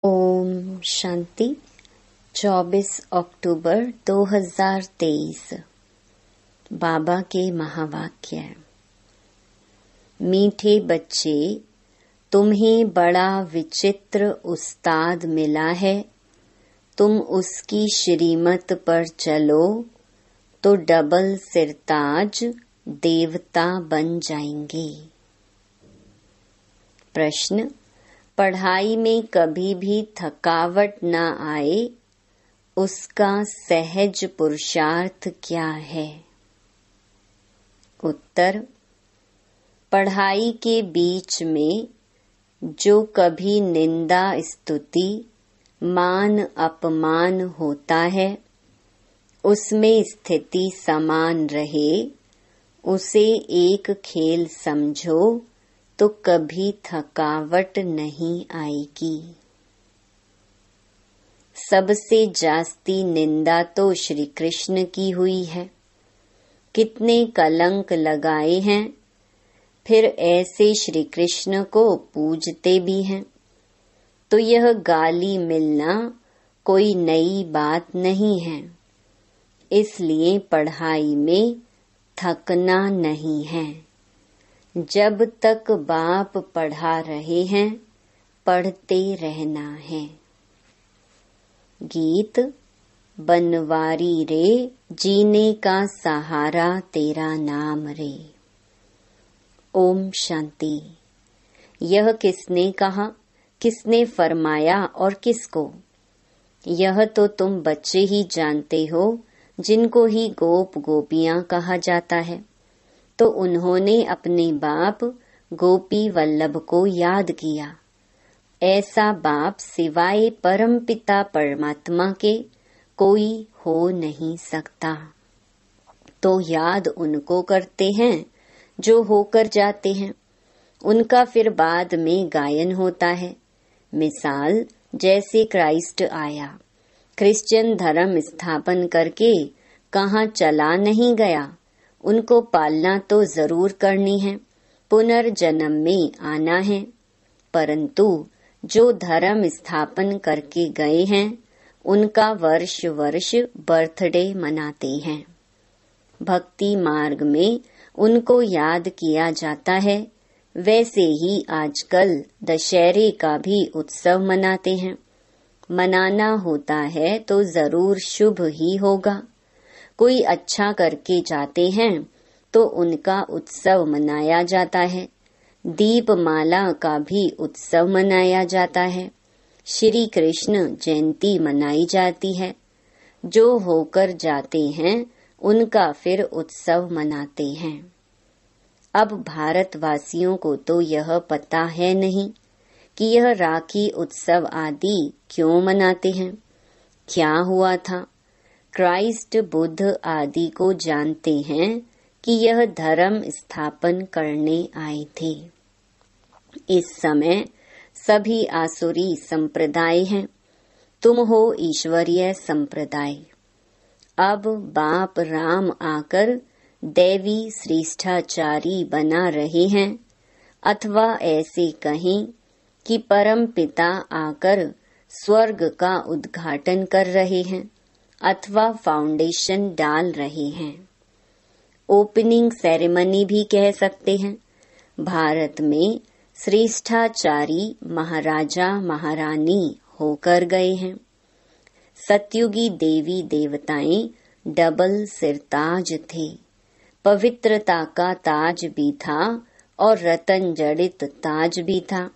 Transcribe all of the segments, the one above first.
ओम शांति। 24 अक्टूबर 2023। बाबा के महावाक्य। मीठे बच्चे, तुम्हें बड़ा विचित्र उस्ताद मिला है। तुम उसकी श्रीमत पर चलो तो डबल सिरताज देवता बन जाएंगे। प्रश्न: पढ़ाई में कभी भी थकावट न आए, उसका सहज पुरुषार्थ क्या है? उत्तर: पढ़ाई के बीच में जो कभी निंदा स्तुति मान अपमान होता है, उसमें स्थिति समान रहे, उसे एक खेल समझो तो कभी थकावट नहीं आएगी। सबसे जास्ती निंदा तो श्री कृष्ण की हुई है। कितने कलंक लगाए हैं, फिर ऐसे श्री कृष्ण को पूजते भी हैं। तो यह गाली मिलना कोई नई बात नहीं है। इसलिए पढ़ाई में थकना नहीं है। जब तक बाप पढ़ा रहे हैं, पढ़ते रहना है। गीत: बनवारी रे, जीने का सहारा तेरा नाम रे। ओम शांति। यह किसने कहा, किसने फरमाया और किसको? यह तो तुम बच्चे ही जानते हो, जिनको ही गोप गोपियां कहा जाता है। तो उन्होंने अपने बाप गोपी वल्लभ को याद किया। ऐसा बाप सिवाय परम पिता परमात्मा के कोई हो नहीं सकता। तो याद उनको करते हैं जो होकर जाते हैं। उनका फिर बाद में गायन होता है। मिसाल, जैसे क्राइस्ट आया, क्रिश्चियन धर्म स्थापन करके कहाँ चला नहीं गया। उनको पालना तो जरूर करनी है, पुनर्जन्म में आना है। परंतु जो धर्म स्थापन करके गए हैं, उनका वर्ष वर्ष बर्थडे मनाते हैं। भक्ति मार्ग में उनको याद किया जाता है। वैसे ही आजकल दशहरे का भी उत्सव मनाते हैं। मनाना होता है तो जरूर शुभ ही होगा। कोई अच्छा करके जाते हैं तो उनका उत्सव मनाया जाता है। दीपमाला का भी उत्सव मनाया जाता है। श्री कृष्ण जयंती मनाई जाती है। जो होकर जाते हैं उनका फिर उत्सव मनाते हैं। अब भारतवासियों को तो यह पता है नहीं कि यह राखी उत्सव आदि क्यों मनाते हैं, क्या हुआ था। क्राइस्ट बुद्ध आदि को जानते हैं कि यह धर्म स्थापन करने आए थे। इस समय सभी आसुरी संप्रदाय हैं, तुम हो ईश्वरीय संप्रदाय। अब बाप राम आकर दैवी श्रेष्ठाचारी बना रहे हैं, अथवा ऐसे कहें कि परम पिता आकर स्वर्ग का उद्घाटन कर रहे हैं, अथवा फाउंडेशन डाल रहे हैं। ओपनिंग सेरेमनी भी कह सकते हैं। भारत में श्रेष्ठाचारी महाराजा महारानी होकर गए हैं। सतयुगी देवी देवताएं डबल सिरताज थे। पवित्रता का ताज भी था और रतन जड़ित ताज भी था।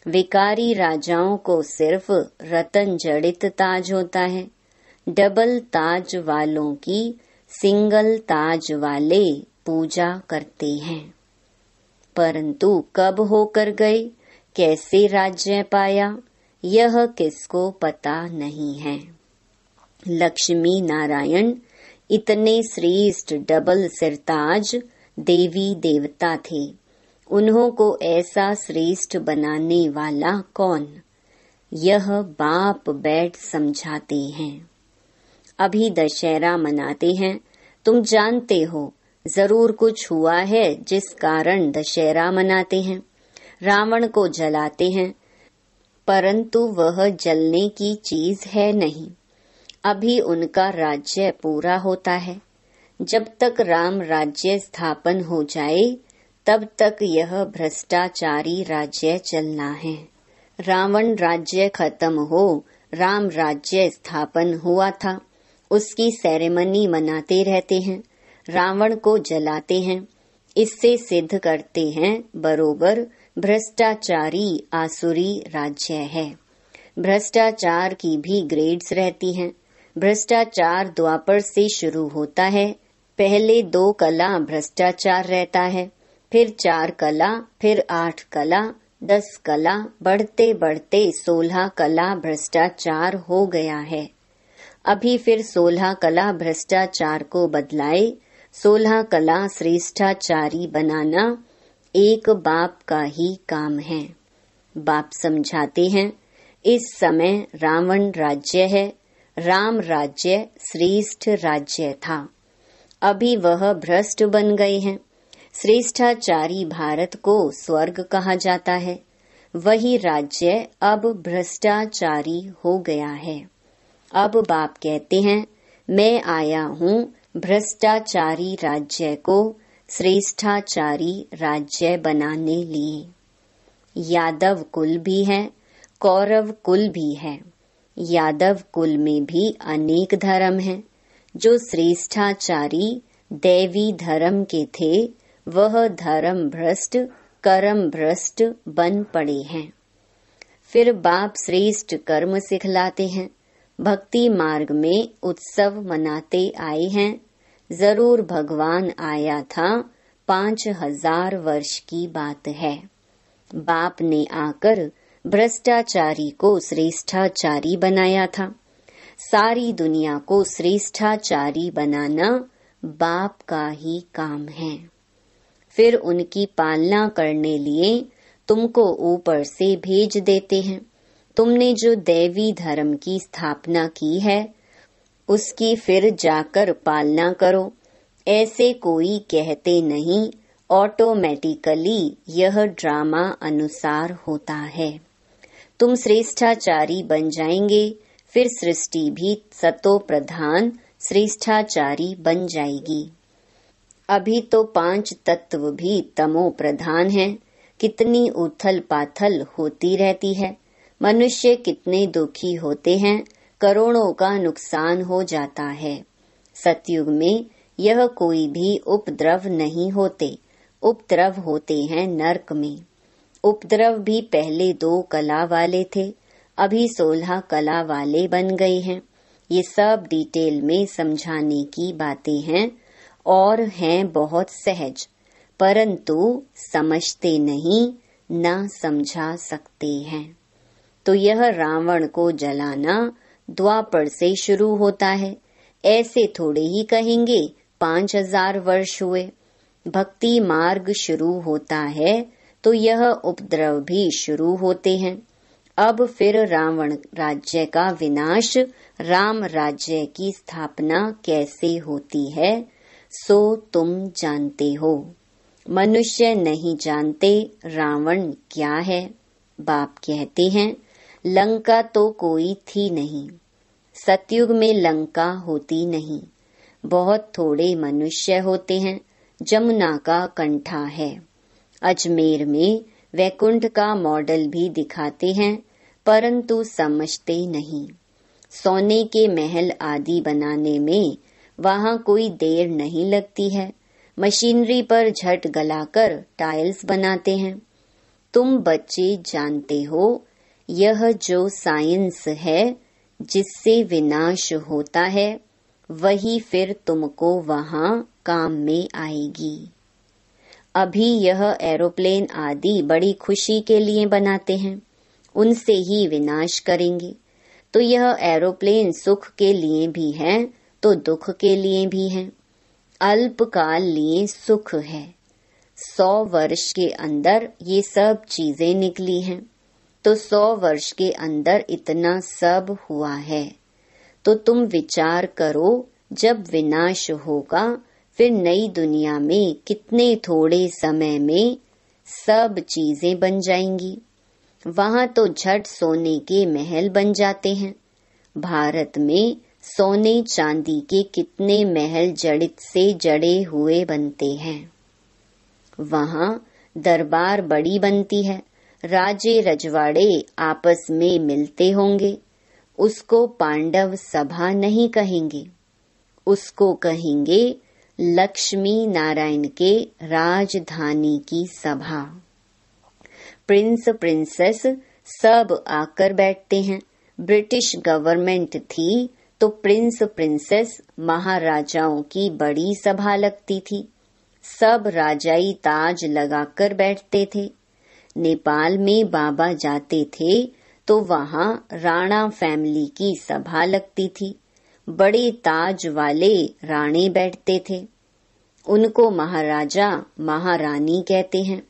विकारी राजाओं को सिर्फ रतन जड़ित ताज होता है। डबल ताज वालों की सिंगल ताज वाले पूजा करते हैं। परंतु कब होकर गए, कैसे राज्य पाया, यह किसको पता नहीं है। लक्ष्मी नारायण इतने श्रेष्ठ डबल सिरताज देवी देवता थे। उन्हों को ऐसा श्रेष्ठ बनाने वाला कौन? यह बाप बैठ समझाते हैं। अभी दशहरा मनाते हैं, तुम जानते हो जरूर कुछ हुआ है जिस कारण दशहरा मनाते हैं। रावण को जलाते हैं, परंतु वह जलने की चीज है नहीं। अभी उनका राज्य पूरा होता है। जब तक राम राज्य स्थापन हो जाए तब तक यह भ्रष्टाचारी राज्य चलना है। रावण राज्य खत्म हो राम राज्य स्थापन हुआ था, उसकी सेरेमनी मनाते रहते हैं, रावण को जलाते हैं। इससे सिद्ध करते हैं बरोबर भ्रष्टाचारी आसुरी राज्य है। भ्रष्टाचार की भी ग्रेड्स रहती हैं। भ्रष्टाचार द्वापर से शुरू होता है। पहले 2 कला भ्रष्टाचार रहता है, फिर 4 कला, फिर 8 कला, 10 कला, बढ़ते बढ़ते 16 कला भ्रष्टाचार हो गया है। अभी फिर 16 कला भ्रष्टाचार को बदलाए 16 कला श्रेष्ठाचारी बनाना एक बाप का ही काम है। बाप समझाते हैं, इस समय रावण राज्य है, राम राज्य श्रेष्ठ राज्य था। अभी वह भ्रष्ट बन गए हैं। श्रेष्ठाचारी भारत को स्वर्ग कहा जाता है, वही राज्य अब भ्रष्टाचारी हो गया है। अब बाप कहते हैं, मैं आया हूँ भ्रष्टाचारी राज्य को श्रेष्ठाचारी राज्य बनाने लिए। यादव कुल भी है, कौरव कुल भी है। यादव कुल में भी अनेक धर्म हैं। जो श्रेष्ठाचारी दैवी धर्म के थे वह धर्म भ्रष्ट कर्म भ्रष्ट बन पड़े हैं। फिर बाप श्रेष्ठ कर्म सिखलाते हैं। भक्ति मार्ग में उत्सव मनाते आए हैं। जरूर भगवान आया था, 5000 वर्ष की बात है। बाप ने आकर भ्रष्टाचारी को श्रेष्ठाचारी बनाया था। सारी दुनिया को श्रेष्ठाचारी बनाना बाप का ही काम है। फिर उनकी पालना करने लिए तुमको ऊपर से भेज देते हैं। तुमने जो दैवी धर्म की स्थापना की है उसकी फिर जाकर पालना करो। ऐसे कोई कहते नहीं, ऑटोमेटिकली यह ड्रामा अनुसार होता है। तुम श्रेष्ठाचारी बन जाएंगे, फिर सृष्टि भी सतो प्रधान श्रेष्ठाचारी बन जाएगी। अभी तो 5 तत्व भी तमो प्रधान हैं। कितनी उथल पाथल होती रहती है। मनुष्य कितने दुखी होते हैं, करोड़ों का नुकसान हो जाता है। सतयुग में यह कोई भी उपद्रव नहीं होते, उपद्रव होते हैं नरक में। उपद्रव भी पहले 2 कला वाले थे, अभी 16 कला वाले बन गए हैं। ये सब डिटेल में समझाने की बातें हैं और हैं बहुत सहज, परंतु समझते नहीं, ना समझा सकते हैं। तो यह रावण को जलाना द्वापर से शुरू होता है। ऐसे थोड़े ही कहेंगे 5000 वर्ष हुए। भक्ति मार्ग शुरू होता है तो यह उपद्रव भी शुरू होते हैं। अब फिर रावण राज्य का विनाश, राम राज्य की स्थापना कैसे होती है सो तुम जानते हो। मनुष्य नहीं जानते रावण क्या है। बाप कहते हैं, लंका तो कोई थी नहीं। सतयुग में लंका होती नहीं। बहुत थोड़े मनुष्य होते हैं। जमुना का कंठा है। अजमेर में वैकुंठ का मॉडल भी दिखाते हैं, परंतु समझते नहीं। सोने के महल आदि बनाने में वहाँ कोई देर नहीं लगती है। मशीनरी पर झट गलाकर टाइल्स बनाते हैं। तुम बच्चे जानते हो, यह जो साइंस है जिससे विनाश होता है वही फिर तुमको वहाँ काम में आएगी। अभी यह एरोप्लेन आदि बड़ी खुशी के लिए बनाते हैं, उनसे ही विनाश करेंगे। तो यह एरोप्लेन सुख के लिए भी है तो दुख के लिए भी है। अल्पकाल लिए सुख है। 100 वर्ष के अंदर ये सब चीजें निकली हैं, तो 100 वर्ष के अंदर इतना सब हुआ है। तो तुम विचार करो, जब विनाश होगा फिर नई दुनिया में कितने थोड़े समय में सब चीजें बन जाएंगी। वहाँ तो झट सोने के महल बन जाते हैं। भारत में सोने चांदी के कितने महल जड़ित से जड़े हुए बनते हैं। वहाँ दरबार बड़ी बनती है, राजे रजवाड़े आपस में मिलते होंगे। उसको पांडव सभा नहीं कहेंगे, उसको कहेंगे लक्ष्मी नारायण के राजधानी की सभा। प्रिंस प्रिंसेस सब आकर बैठते हैं। ब्रिटिश गवर्नमेंट थी तो प्रिंस प्रिंसेस महाराजाओं की बड़ी सभा लगती थी। सब राजाई ताज लगाकर बैठते थे। नेपाल में बाबा जाते थे तो वहाँ राणा फैमिली की सभा लगती थी। बड़े ताज वाले राणे बैठते थे, उनको महाराजा महारानी कहते हैं।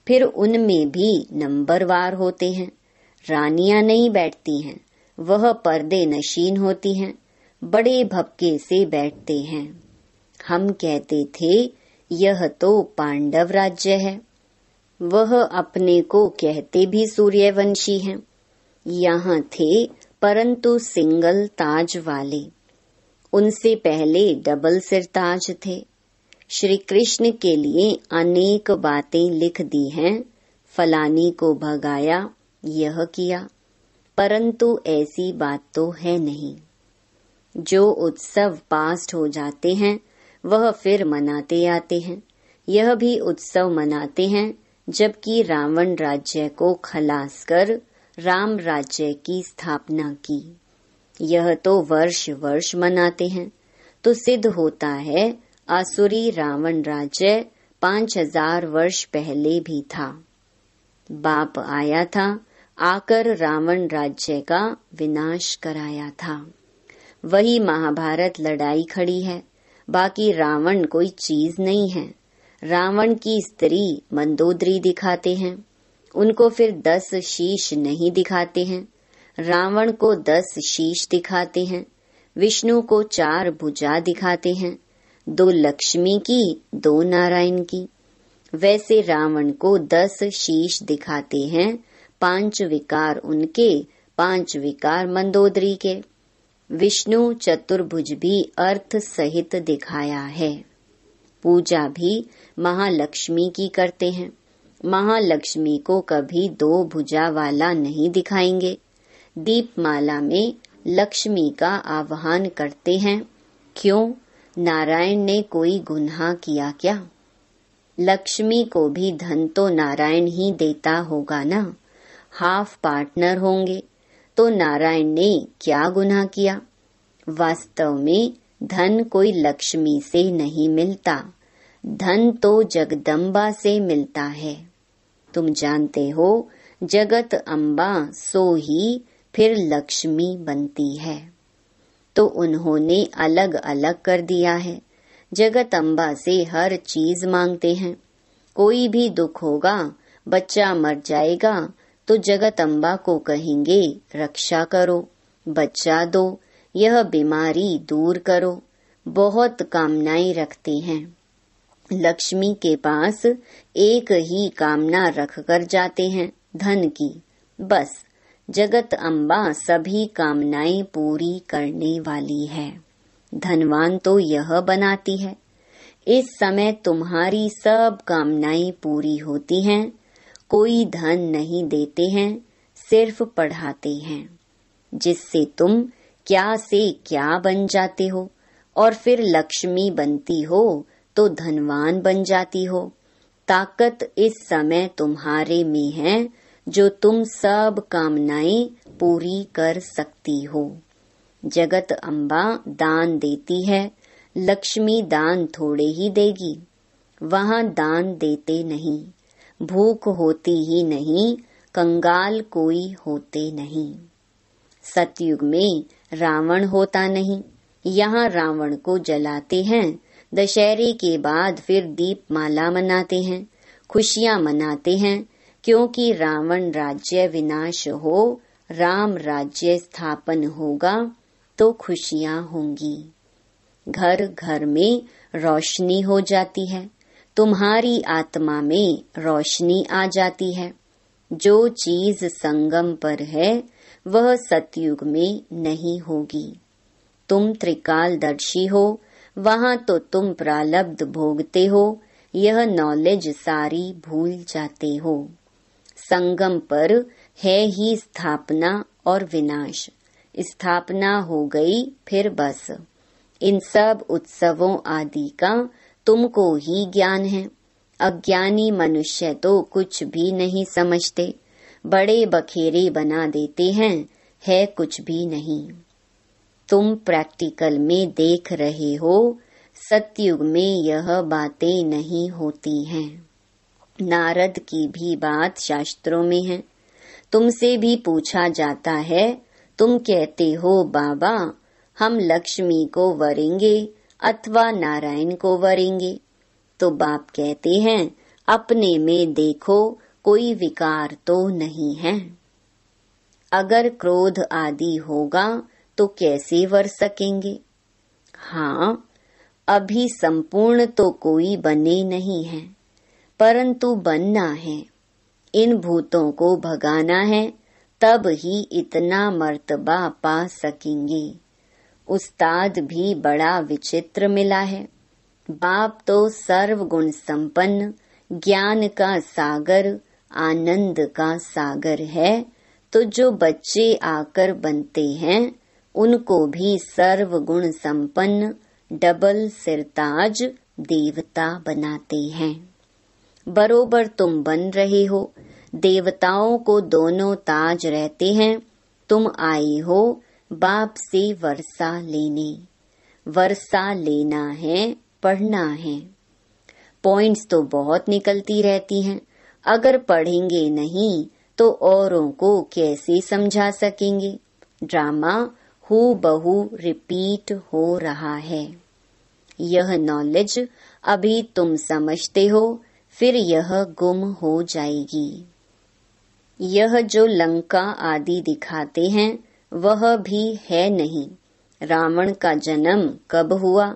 फिर उनमें भी नंबरवार होते हैं। रानियां नहीं बैठती हैं, वह पर्दे नशीन होती हैं, बड़े भपके से बैठते हैं। हम कहते थे यह तो पांडव राज्य है। वह अपने को कहते भी सूर्यवंशी हैं। यहाँ थे परंतु सिंगल ताज वाले, उनसे पहले डबल सिर ताज थे। श्री कृष्ण के लिए अनेक बातें लिख दी हैं। फलानी को भगाया, यह किया, परंतु ऐसी बात तो है नहीं। जो उत्सव पास्ट हो जाते हैं वह फिर मनाते आते हैं। यह भी उत्सव मनाते हैं जबकि रावण राज्य को खलास कर राम राज्य की स्थापना की। यह तो वर्ष वर्ष मनाते हैं, तो सिद्ध होता है आसुरी रावण राज्य 5000 वर्ष पहले भी था। बाप आया था, आकर रावण राज्य का विनाश कराया था। वही महाभारत लड़ाई खड़ी है, बाकी रावण कोई चीज नहीं है। रावण की स्त्री मंदोदरी दिखाते हैं, उनको फिर 10 शीश नहीं दिखाते हैं। रावण को 10 शीश दिखाते हैं, विष्णु को 4 भुजा दिखाते हैं, 2 लक्ष्मी की 2 नारायण की। वैसे रावण को 10 शीश दिखाते हैं, 5 विकार उनके, 5 विकार मंदोदरी के। विष्णु चतुर्भुज भी अर्थ सहित दिखाया है। पूजा भी महालक्ष्मी की करते हैं। महालक्ष्मी को कभी 2 भुजा वाला नहीं दिखाएंगे। दीपमाला में लक्ष्मी का आह्वान करते हैं। क्यों? नारायण ने कोई गुनाह किया क्या? लक्ष्मी को भी धन तो नारायण ही देता होगा ना। हाफ पार्टनर होंगे, तो नारायण ने क्या गुनाह किया? वास्तव में धन कोई लक्ष्मी से नहीं मिलता, धन तो जगदम्बा से मिलता है। तुम जानते हो जगत अम्बा सो ही फिर लक्ष्मी बनती है। तो उन्होंने अलग अलग कर दिया है। जगत अम्बा से हर चीज मांगते हैं। कोई भी दुख होगा, बच्चा मर जाएगा तो जगत अम्बा को कहेंगे रक्षा करो, बच्चा दो, यह बीमारी दूर करो। बहुत कामनाएं रखते हैं। लक्ष्मी के पास एक ही कामना रख कर जाते हैं, धन की। बस जगत अम्बा सभी कामनाएं पूरी करने वाली है। धनवान तो यह बनाती है। इस समय तुम्हारी सब कामनाएं पूरी होती हैं। कोई धन नहीं देते हैं, सिर्फ पढ़ाते हैं, जिससे तुम क्या से क्या बन जाते हो और फिर लक्ष्मी बनती हो तो धनवान बन जाती हो। ताकत इस समय तुम्हारे में है जो तुम सब कामनाएं पूरी कर सकती हो। जगत अम्बा दान देती है, लक्ष्मी दान थोड़े ही देगी। वहाँ दान देते नहीं, भूख होती ही नहीं, कंगाल कोई होते नहीं। सतयुग में रावण होता नहीं। यहाँ रावण को जलाते हैं। दशहरे के बाद फिर दीपमाला मनाते हैं, खुशियाँ मनाते हैं, क्योंकि रावण राज्य विनाश हो, राम राज्य स्थापन होगा तो खुशियाँ होंगी। घर घर में रोशनी हो जाती है, तुम्हारी आत्मा में रोशनी आ जाती है। जो चीज संगम पर है वह सतयुग में नहीं होगी। तुम त्रिकालदर्शी हो, वहाँ तो तुम प्रारब्ध भोगते हो, यह नॉलेज सारी भूल जाते हो। संगम पर है ही स्थापना और विनाश। स्थापना हो गई फिर बस। इन सब उत्सवों आदि का तुमको ही ज्ञान है। अज्ञानी मनुष्य तो कुछ भी नहीं समझते, बड़े बखेरे बना देते हैं, है कुछ भी नहीं। तुम प्रैक्टिकल में देख रहे हो, सतयुग में यह बातें नहीं होती हैं। नारद की भी बात शास्त्रों में है। तुमसे भी पूछा जाता है, तुम कहते हो बाबा हम लक्ष्मी को वरेंगे अथवा नारायण को वरेंगे, तो बाप कहते हैं अपने में देखो कोई विकार तो नहीं है। अगर क्रोध आदि होगा तो कैसे वर सकेंगे? हाँ, अभी संपूर्ण तो कोई बने नहीं है, परंतु बनना है। इन भूतों को भगाना है, तब ही इतना मर्तबा पा सकेंगे। उस्ताद भी बड़ा विचित्र मिला है। बाप तो सर्वगुण संपन्न, ज्ञान का सागर, आनंद का सागर है, तो जो बच्चे आकर बनते हैं उनको भी सर्वगुण संपन्न डबल सिरताज देवता बनाते हैं। बरोबर तुम बन रहे हो। देवताओं को दोनों ताज रहते हैं। तुम आए हो बाप से वर्षा लेने। वर्षा लेना है, पढ़ना है। पॉइंट्स तो बहुत निकलती रहती हैं। अगर पढ़ेंगे नहीं तो औरों को कैसे समझा सकेंगे? ड्रामा हूबहू रिपीट हो रहा है। यह नॉलेज अभी तुम समझते हो, फिर यह गुम हो जाएगी। यह जो लंका आदि दिखाते हैं वह भी है नहीं। रावण का जन्म कब हुआ?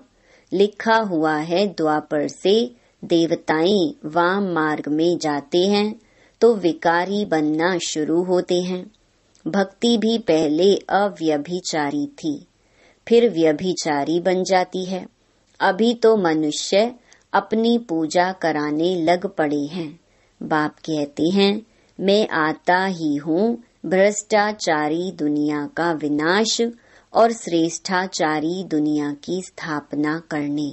लिखा हुआ है द्वापर से देवताएं वाम मार्ग में जाते हैं तो विकारी बनना शुरू होते हैं। भक्ति भी पहले अव्यभिचारी थी, फिर व्यभिचारी बन जाती है। अभी तो मनुष्य अपनी पूजा कराने लग पड़े हैं। बाप कहते हैं मैं आता ही हूँ भ्रष्टाचारी दुनिया का विनाश और श्रेष्ठाचारी दुनिया की स्थापना करने।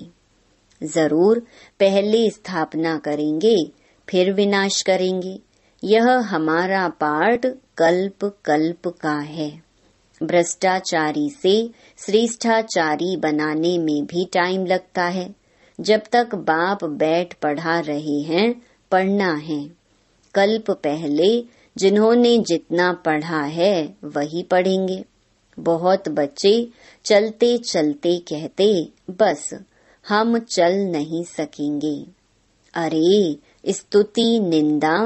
जरूर पहले स्थापना करेंगे फिर विनाश करेंगे। यह हमारा पार्ट कल्प कल्प का है। भ्रष्टाचारी से श्रेष्ठाचारी बनाने में भी टाइम लगता है। जब तक बाप बैठ पढ़ा रहे हैं, पढ़ना है। कल्प पहले जिन्होंने जितना पढ़ा है वही पढ़ेंगे। बहुत बच्चे चलते चलते कहते बस हम चल नहीं सकेंगे। अरे स्तुति निंदा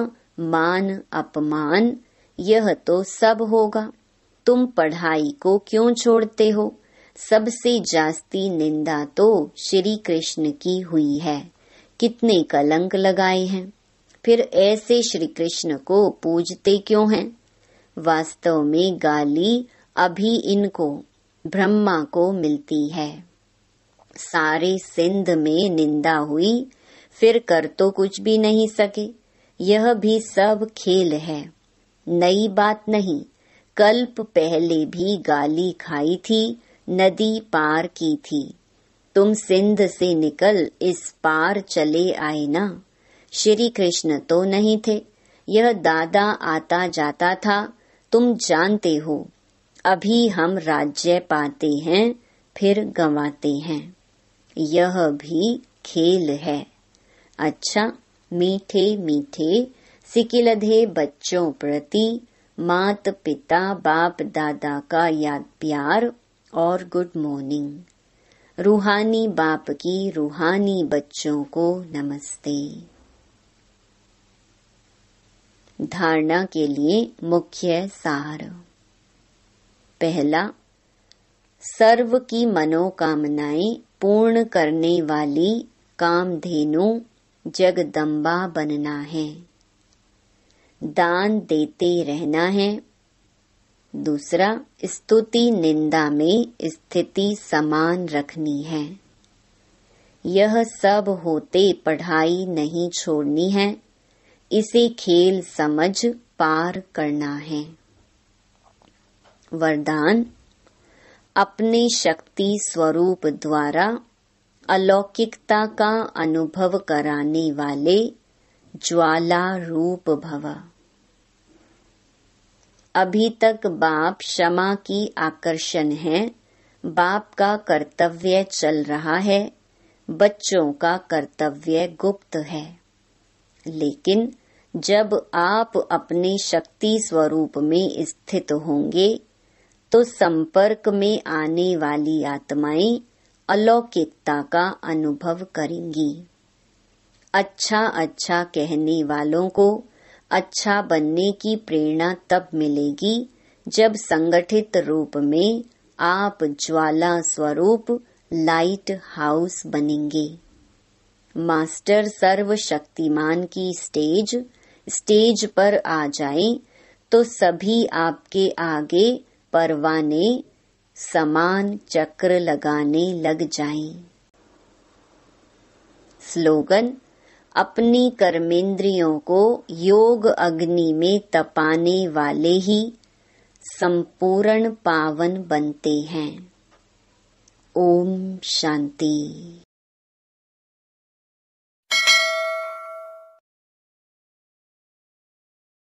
मान अपमान यह तो सब होगा। तुम पढ़ाई को क्यों छोड़ते हो? सबसे जास्ती निंदा तो श्री कृष्ण की हुई है। कितने कलंक लगाए हैं। फिर ऐसे श्री कृष्ण को पूजते क्यों हैं? वास्तव में गाली अभी इनको ब्रह्मा को मिलती है। सारे सिंध में निंदा हुई, फिर कर तो कुछ भी नहीं सके। यह भी सब खेल है, नई बात नहीं। कल्प पहले भी गाली खाई थी, नदी पार की थी। तुम सिंध से निकल इस पार चले आए ना। श्री कृष्ण तो नहीं थे, यह दादा आता जाता था, तुम जानते हो। अभी हम राज्य पाते हैं फिर गंवाते हैं। यह भी खेल है। अच्छा, मीठे मीठे सिकिलधे बच्चों प्रति मात पिता बाप दादा का याद प्यार और गुड मॉर्निंग। रूहानी बाप की रूहानी बच्चों को नमस्ते। धारणा के लिए मुख्य सार। पहला, सर्व की मनोकामनाएं पूर्ण करने वाली कामधेनु जगदम्बा बनना है। दान देते रहना है। दूसरा, स्तुति निंदा में स्थिति समान रखनी है। यह सब होते पढ़ाई नहीं छोड़नी है, इसे खेल समझ पार करना है। वरदान, अपने शक्ति स्वरूप द्वारा अलौकिकता का अनुभव कराने वाले ज्वाला रूप भव। अभी तक बाप क्षमा की आकर्षण है। बाप का कर्तव्य चल रहा है, बच्चों का कर्तव्य गुप्त है। लेकिन जब आप अपने शक्ति स्वरूप में स्थित होंगे तो संपर्क में आने वाली आत्माएं अलौकिकता का अनुभव करेंगी। अच्छा अच्छा कहने वालों को अच्छा बनने की प्रेरणा तब मिलेगी जब संगठित रूप में आप ज्वाला स्वरूप लाइट हाउस बनेंगे। मास्टर सर्वशक्तिमान की स्टेज पर आ जाएं तो सभी आपके आगे परवाने समान चक्र लगाने लग जाएं। स्लोगन, अपनी कर्मेंद्रियों को योग अग्नि में तपाने वाले ही संपूर्ण पावन बनते हैं। ओम शांति।